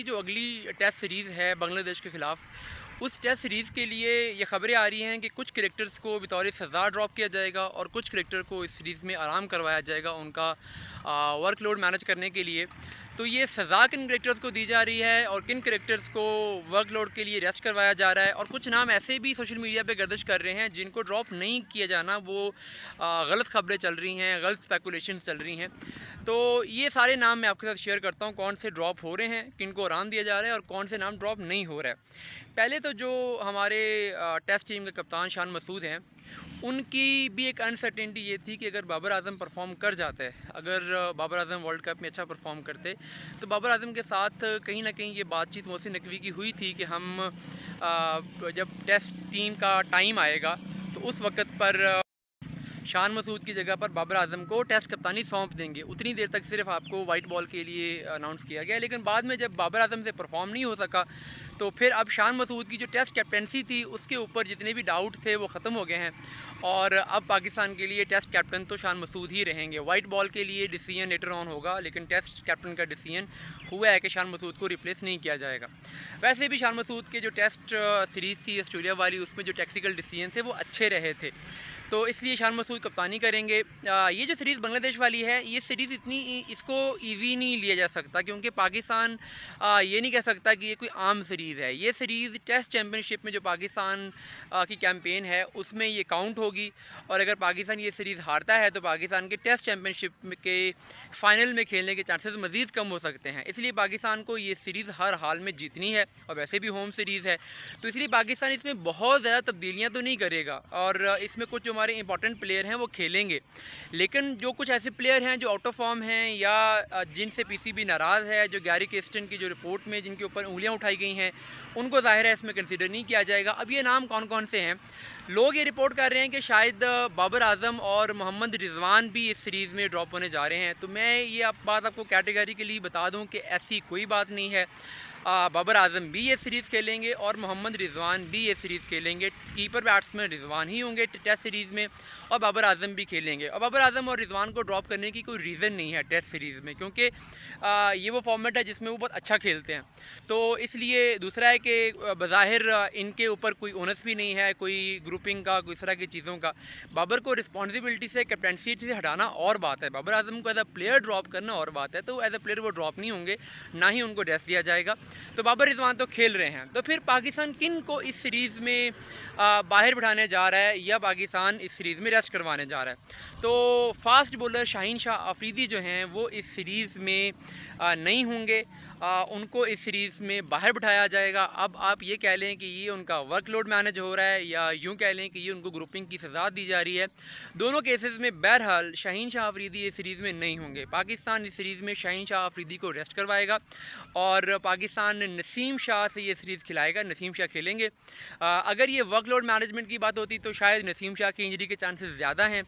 की जो अगली टेस्ट सीरीज़ है बांग्लादेश के ख़िलाफ़, उस टेस्ट सीरीज़ के लिए ये ख़बरें आ रही हैं कि कुछ क्रिकेटर्स को बतौर सज़ा ड्रॉप किया जाएगा और कुछ क्रिकेटर को इस सीरीज़ में आराम करवाया जाएगा उनका वर्कलोड मैनेज करने के लिए। तो ये सज़ा किन क्रिकेटर्स को दी जा रही है और किन क्रिकेटर्स को वर्कलोड के लिए रेस्ट करवाया जा रहा है, और कुछ नाम ऐसे भी सोशल मीडिया पे गर्दिश कर रहे हैं जिनको ड्रॉप नहीं किया जाना, वो गलत ख़बरें चल रही हैं, गलत स्पेकुलेशन चल रही हैं। तो ये सारे नाम मैं आपके साथ शेयर करता हूँ, कौन से ड्रॉप हो रहे हैं, किन को आराम दिया जा रहा है और कौन से नाम ड्रॉप नहीं हो रहा है। पहले तो जो हमारे टेस्ट टीम के कप्तान शान मसूद हैं, उनकी भी एक अनसर्टेनिटी ये थी कि अगर बाबर आजम परफॉर्म कर जाता है, अगर बाबर आजम वर्ल्ड कप में अच्छा परफॉर्म करते, तो बाबर आजम के साथ कहीं ना कहीं ये बातचीत मोहसिन नकवी की हुई थी कि हम जब टेस्ट टीम का टाइम आएगा तो उस वक़्त पर शान मसूद की जगह पर बाबर आजम को टेस्ट कप्तानी सौंप देंगे। उतनी देर तक सिर्फ आपको वाइट बॉल के लिए अनाउंस किया गया, लेकिन बाद में जब बाबर आजम से परफॉर्म नहीं हो सका तो फिर अब शान मसूद की जो टेस्ट कैप्टनसी थी उसके ऊपर जितने भी डाउट थे वो ख़त्म हो गए हैं और अब पाकिस्तान के लिए टेस्ट कैप्टन तो शान मसूद ही रहेंगे। वाइट बॉल के लिए डिसीजन लेटर ऑन होगा, लेकिन टेस्ट कैप्टन का डिसीजन हुआ है कि शान मसूद को रिप्लेस नहीं किया जाएगा। वैसे भी शान मसूद के जो टेस्ट सीरीज़ थी ऑस्ट्रेलिया वाली, उसमें जो टेक्निकल डिसीजन थे वो अच्छे रहे थे, तो इसलिए शान मसूद कप्तानी करेंगे। ये जो सीरीज़ बांग्लादेश वाली है, ये सीरीज़ इतनी इसको ईजी नहीं लिया जा सकता, क्योंकि पाकिस्तान ये नहीं कह सकता कि ये कोई आम सीरीज़ है। ये सीरीज़ टेस्ट चैम्पियनशिप में जो पाकिस्तान की कैंपेन है उसमें ये काउंट होगी, और अगर पाकिस्तान ये सीरीज़ हारता है तो पाकिस्तान के टेस्ट चैम्पियनशिप के फ़ाइनल में खेलने के चांसेस मज़ीद कम हो सकते हैं। इसलिए पाकिस्तान को ये सीरीज़ हर हाल में जीतनी है, और वैसे भी होम सीरीज़ है, तो इसलिए पाकिस्तान इसमें बहुत ज़्यादा तब्दीलियाँ तो नहीं करेगा, और इसमें कुछ हमारे इंपॉर्टेंट प्लेयर हैं वो खेलेंगे, लेकिन जो कुछ ऐसे प्लेयर हैं जो आउट ऑफ फॉर्म हैं या जिनसे पीसीबी नाराज़ है, जो गैरी केस्टन की जो रिपोर्ट में जिनके ऊपर उंगलियां उठाई गई हैं, उनको ज़ाहिर है इसमें कंसीडर नहीं किया जाएगा। अब ये नाम कौन कौन से हैं, लोग ये रिपोर्ट कर रहे हैं कि शायद बाबर आजम और मोहम्मद रिजवान भी इस सीरीज़ में ड्रॉप होने जा रहे हैं। तो मैं ये बात आपको कैटेगरीकली बता दूं कि ऐसी कोई बात नहीं है। बाबर आजम भी ये सीरीज़ खेलेंगे और मोहम्मद रिजवान भी ये सीरीज़ खेलेंगे। कीपर बैट्समैन रिजवान ही होंगे टेस्ट सीरीज़ में, और बाबर आजम भी खेलेंगे। और बाबर आजम और रिजवान को ड्रॉप करने की कोई रीज़न नहीं है टेस्ट सीरीज़ में, क्योंकि ये वो फॉर्मेट है जिसमें वो बहुत अच्छा खेलते हैं। तो इसलिए दूसरा है कि बज़ाहिर इनके ऊपर कोई ओनस भी नहीं है, कोई ग्रुपिंग का, कोई इस तरह की चीज़ों का। बाबर को रिस्पॉन्सिबिलिटी से, कैप्टनसी से हटाना और बात है, बाबर आजम को एज अ प्लेयर ड्रॉप करना और बात है। तो एज अ प्लेयर वो ड्रॉप नहीं होंगे, ना ही उनको रेस्ट दिया जाएगा। तो बाबर रिजवान तो खेल रहे हैं, तो फिर पाकिस्तान किन को इस सीरीज़ में बाहर बिठाने जा रहा है या पाकिस्तान इस सीरीज़ में रेस्ट करवाने जा रहा है। तो फास्ट बॉलर शाहीन शाह अफरीदी जो हैं वो इस सीरीज़ में नहीं होंगे, उनको इस सीरीज़ में बाहर बिठाया जाएगा। अब आप ये कह लें कि ये उनका वर्कलोड मैनेज हो रहा है, या यूँ कह लें कि ये उनको ग्रुपिंग की सज़ा दी जा रही है। दोनों केसेस में बहरहाल शाहीन शाह अफरीदी इस सीरीज़ में नहीं होंगे। पाकिस्तान इस सीरीज़ में शाहीन शाह अफरीदी को रेस्ट करवाएगा और पाकिस्तान नसीम शाह से ये सीरीज़ खिलाएगा, नसीम शाह खेलेंगे। अगर ये वर्कलोड मैनेजमेंट की बात होती तो शायद नसीम शाह की इंजरी के चांसेस ज़्यादा हैं,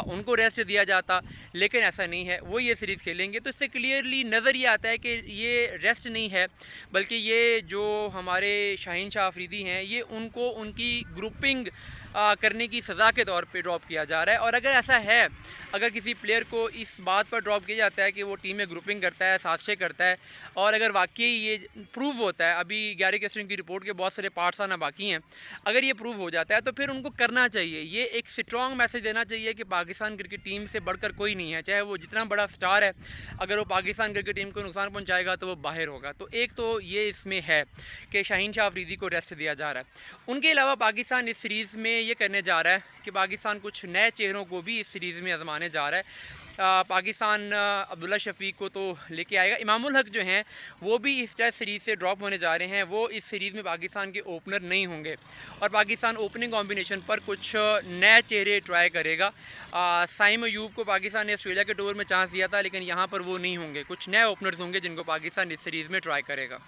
उनको रेस्ट दिया जाता, लेकिन ऐसा नहीं है, वो ये सीरीज़ खेलेंगे। तो इससे क्लियरली नज़र ये आता है कि ये रेस्ट नहीं है, बल्कि ये जो हमारे शाहीन शाह अफरीदी हैं ये उनको उनकी ग्रुपिंग करने की सज़ा के तौर पे ड्रॉप किया जा रहा है। और अगर ऐसा है, अगर किसी प्लेयर को इस बात पर ड्रॉप किया जाता है कि वो टीम में ग्रुपिंग करता है, साजिशें करता है, और अगर वाकई ये प्रूव होता है, अभी गैरी केस्टन की रिपोर्ट के बहुत सारे पार्ट्स आना बाकी हैं, अगर ये प्रूव हो जाता है तो फिर उनको करना चाहिए, ये एक स्ट्रॉन्ग मैसेज देना चाहिए कि पाकिस्तान क्रिकेट टीम से बढ़कर कोई नहीं है, चाहे वो जितना बड़ा स्टार है, अगर वो पाकिस्तान क्रिकेट टीम को नुकसान पहुँचाएगा तो वो बाहर होगा। तो एक तो ये इसमें है कि शाहीन शाह अफरीदी को रेस्ट दिया जा रहा है। उनके अलावा पाकिस्तान इस सीरीज़ में ये करने जा रहा है कि पाकिस्तान कुछ नए चेहरों को भी इस सीरीज़ में आजमाने जा रहा है। पाकिस्तान अब्दुल्ला शफीक को तो लेके आएगा, इमामुल हक जो हैं वो भी इस टेस्ट सीरीज़ से ड्रॉप होने जा रहे हैं, वो इस सीरीज़ में पाकिस्तान के ओपनर नहीं होंगे, और पाकिस्तान ओपनिंग कॉम्बिनेशन पर कुछ नए चेहरे ट्राई करेगा। साइम अयूब को पाकिस्तान ने ऑस्ट्रेलिया के टूर में चांस दिया था, लेकिन यहाँ पर वो नहीं होंगे, कुछ नए ओपनर्स होंगे जिनको पाकिस्तान इस सीरीज़ में ट्राई करेगा।